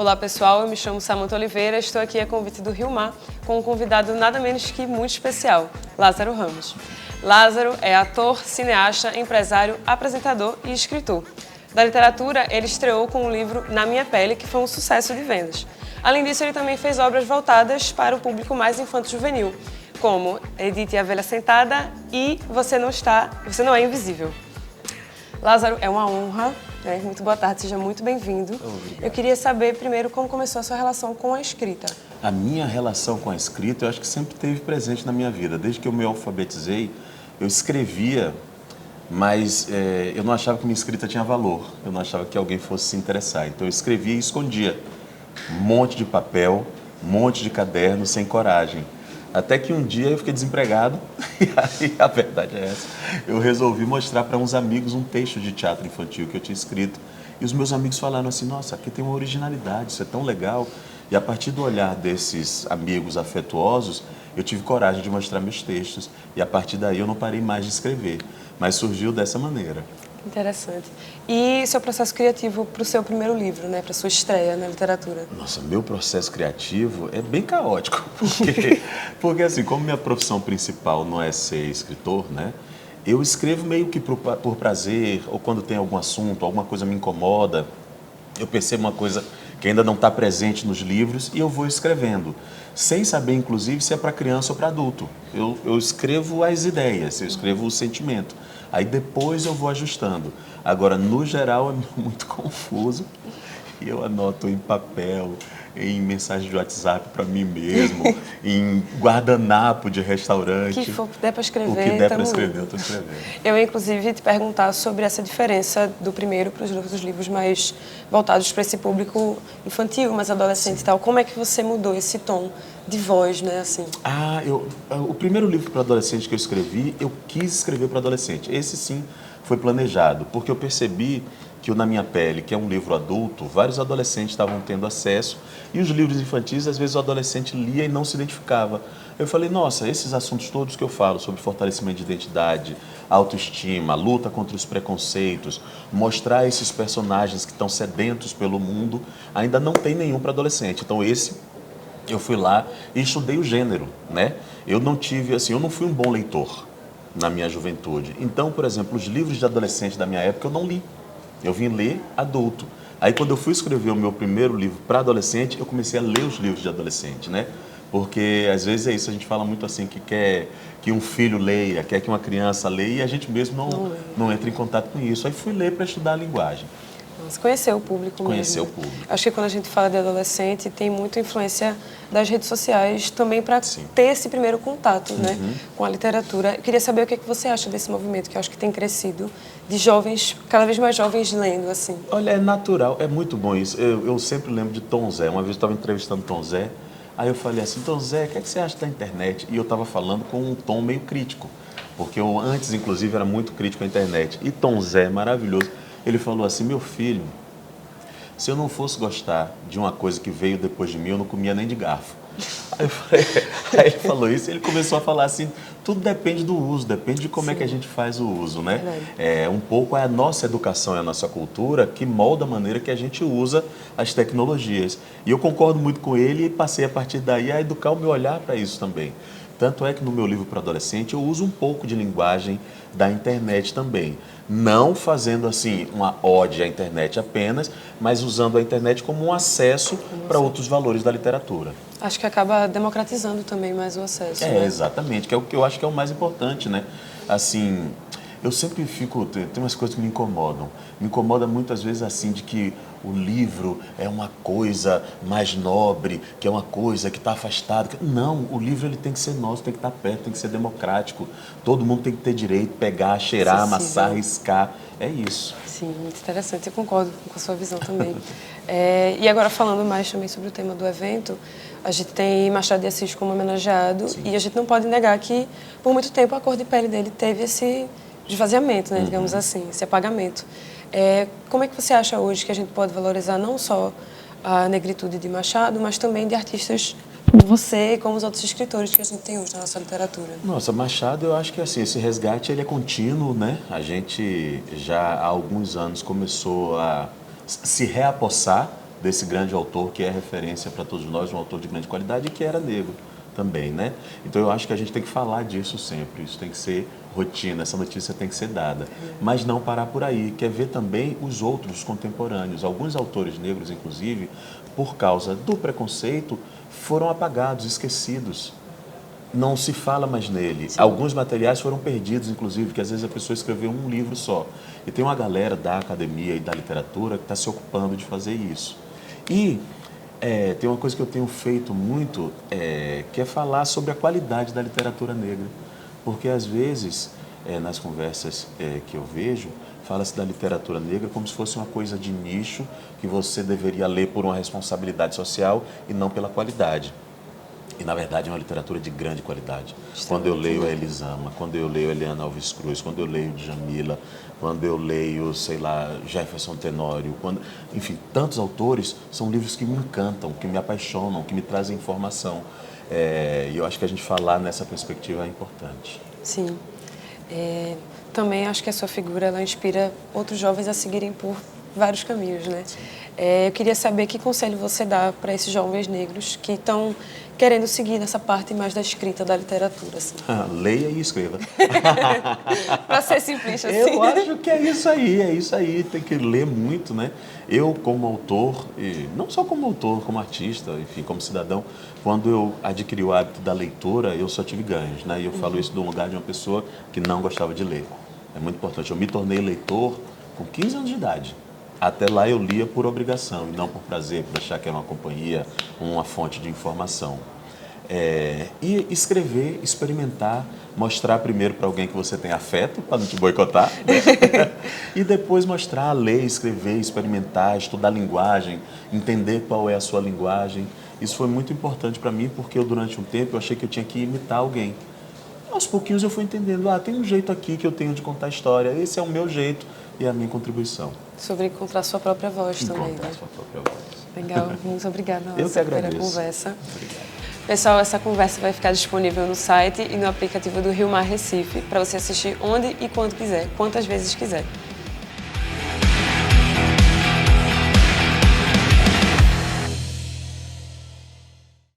Olá pessoal, eu me chamo Samanta Oliveira, estou aqui a convite do Rio Mar com um convidado nada menos que muito especial, Lázaro Ramos. Lázaro é ator, cineasta, empresário, apresentador e escritor. Da literatura, ele estreou com o livro Na Minha Pele, que foi um sucesso de vendas. Além disso, ele também fez obras voltadas para o público mais infanto-juvenil, como Edith e a Velha Sentada e Você Não é Invisível. Lázaro, é uma honra, né? Muito boa tarde, seja muito bem-vindo. Obrigado. Eu queria saber primeiro como começou a sua relação com a escrita. A minha relação com a escrita, eu acho que sempre esteve presente na minha vida. Desde que eu me alfabetizei, eu escrevia, mas eu não achava que minha escrita tinha valor. Eu não achava que alguém fosse se interessar. Então eu escrevia e escondia. Um monte de papel, um monte de caderno, sem coragem. Até que um dia eu fiquei desempregado e aí a verdade é essa. Eu resolvi mostrar para uns amigos um texto de teatro infantil que eu tinha escrito. E os meus amigos falaram assim, nossa, aqui tem uma originalidade, isso é tão legal. E a partir do olhar desses amigos afetuosos, eu tive coragem de mostrar meus textos. E a partir daí eu não parei mais de escrever. Mas surgiu dessa maneira. Interessante. E seu processo criativo para o seu primeiro livro, né, para sua estreia na literatura? Nossa, meu processo criativo é bem caótico, porque assim, como minha profissão principal não é ser escritor, né, eu escrevo meio que por prazer, ou quando tem algum assunto, alguma coisa me incomoda, eu percebo uma coisa que ainda não está presente nos livros e eu vou escrevendo, sem saber, inclusive, se é para criança ou para adulto. Eu escrevo as ideias, eu escrevo o sentimento. Aí depois eu vou ajustando. Agora, no geral, é muito confuso. E eu anoto em papel, em mensagem de WhatsApp para mim mesmo, em guardanapo de restaurante. O que for, der para escrever, o que der para indo. escrever, eu estou escrevendo. Eu ia, inclusive, te perguntar sobre essa diferença do primeiro para os outros livros mais voltados para esse público infantil, mais adolescente e tal. Como é que você mudou esse tom de voz, né, assim? O primeiro livro para adolescente que eu escrevi, eu quis escrever para adolescente. Esse sim foi planejado, porque eu percebi que o Na Minha Pele, que é um livro adulto, vários adolescentes estavam tendo acesso, e os livros infantis, às vezes o adolescente lia e não se identificava. Eu falei, nossa, esses assuntos todos que eu falo sobre fortalecimento de identidade, autoestima, luta contra os preconceitos, mostrar esses personagens que estão sedentos pelo mundo, ainda não tem nenhum para adolescente. Então eu fui lá e estudei o gênero, né? Eu não fui um bom leitor na minha juventude. Então, por exemplo, os livros de adolescente da minha época eu não li. Eu vim ler adulto. Aí, quando eu fui escrever o meu primeiro livro para adolescente, eu comecei a ler os livros de adolescente, né? Porque, às vezes, é isso, a gente fala muito assim, que quer que um filho leia, quer que uma criança leia, e a gente mesmo não entra em contato com isso. Aí fui ler para estudar a linguagem. Mas conhecer o público Conhecer mesmo. o público. Acho que quando a gente fala de adolescente, tem muita influência das redes sociais também para ter esse primeiro contato, né, com a literatura. Eu queria saber o que você acha desse movimento, que eu acho que tem crescido, de jovens, cada vez mais jovens lendo, assim. Olha, é natural, é muito bom isso. Eu sempre lembro de Tom Zé. Uma vez eu estava entrevistando Tom Zé, aí eu falei assim, Tom Zé, o que você acha da internet? E eu estava falando com um tom meio crítico, porque eu antes, inclusive, era muito crítico à internet. E Tom Zé, maravilhoso, ele falou assim, meu filho, se eu não fosse gostar de uma coisa que veio depois de mim, eu não comia nem de garfo. Aí ele falou isso e ele começou a falar assim, tudo depende do uso, depende de como é que a gente faz o uso, né? Um pouco é a nossa educação, é a nossa cultura que molda a maneira que a gente usa as tecnologias. E eu concordo muito com ele e passei a partir daí a educar o meu olhar para isso também. Tanto é que no meu livro para adolescente eu uso um pouco de linguagem da internet também. Não fazendo assim uma ode à internet apenas, mas usando a internet como um acesso para outros valores da literatura. Acho que acaba democratizando também mais o acesso. Né? Exatamente, que é o que eu acho que é o mais importante, né? Assim, eu sempre tem umas coisas que me incomodam. Me incomoda muitas vezes assim de que o livro é uma coisa mais nobre, que é uma coisa que está afastada. Não, o livro ele tem que ser nosso, tem que estar perto, tem que ser democrático. Todo mundo tem que ter direito, pegar, cheirar, amassar, riscar. É isso. Sim, muito interessante. Eu concordo com a sua visão também. E agora falando mais também sobre o tema do evento, a gente tem Machado de Assis como homenageado. Sim. E a gente não pode negar que, por muito tempo, a cor de pele dele teve esse esvaziamento, né, digamos assim, esse apagamento. Como é que você acha hoje que a gente pode valorizar não só a negritude de Machado, mas também de artistas como você e como os outros escritores que a gente tem hoje na nossa literatura? Nossa, Machado, eu acho que assim, esse resgate ele é contínuo, né? A gente já há alguns anos começou a se reapossar desse grande autor que é referência para todos nós, um autor de grande qualidade e que era negro também, né? Então eu acho que a gente tem que falar disso sempre, isso tem que ser rotina, essa notícia tem que ser dada, mas não parar por aí, quer ver também os outros contemporâneos, alguns autores negros, inclusive, por causa do preconceito, foram apagados, esquecidos. Não se fala mais nele. Sim. Alguns materiais foram perdidos, inclusive, que às vezes a pessoa escreveu um livro só. E tem uma galera da academia e da literatura que está se ocupando de fazer isso. E tem uma coisa que eu tenho feito muito, que é falar sobre a qualidade da literatura negra. Porque, às vezes, nas conversas que eu vejo, fala-se da literatura negra como se fosse uma coisa de nicho que você deveria ler por uma responsabilidade social e não pela qualidade. E, na verdade, é uma literatura de grande qualidade. Quando eu leio a Elisama, quando eu leio a Eliana Alves Cruz, quando eu leio Djamila, quando eu leio, sei lá, Jefferson Tenório, enfim, tantos autores, são livros que me encantam, que me apaixonam, que me trazem informação. E eu acho que a gente falar nessa perspectiva é importante. Sim. Também acho que a sua figura ela inspira outros jovens a seguirem por vários caminhos, né? Eu queria saber que conselho você dá para esses jovens negros que estão querendo seguir nessa parte mais da escrita, da literatura. Assim. Leia e escreva. Para ser simplista, assim. Eu acho que é isso aí, tem que ler muito, né? Eu, como autor, e não só como autor, como artista, enfim, como cidadão, quando eu adquiri o hábito da leitura, eu só tive ganhos, né? E eu falo isso de um lugar de uma pessoa que não gostava de ler. É muito importante. Eu me tornei leitor com 15 anos de idade. Até lá eu lia por obrigação e não por prazer, por achar que era uma companhia, uma fonte de informação. E escrever, experimentar, mostrar primeiro para alguém que você tem afeto, para não te boicotar, né? E depois mostrar, ler, escrever, experimentar, estudar linguagem, entender qual é a sua linguagem. Isso foi muito importante para mim porque eu, durante um tempo, eu achei que eu tinha que imitar alguém. Aos pouquinhos eu fui entendendo, tem um jeito aqui que eu tenho de contar a história, esse é o meu jeito e a minha contribuição. Sobre encontrar sua própria voz também, né? Sua própria voz. Legal, muito obrigada pela primeira conversa. Obrigado. Pessoal, essa conversa vai ficar disponível no site e no aplicativo do Rio Mar Recife para você assistir onde e quando quiser, quantas vezes quiser.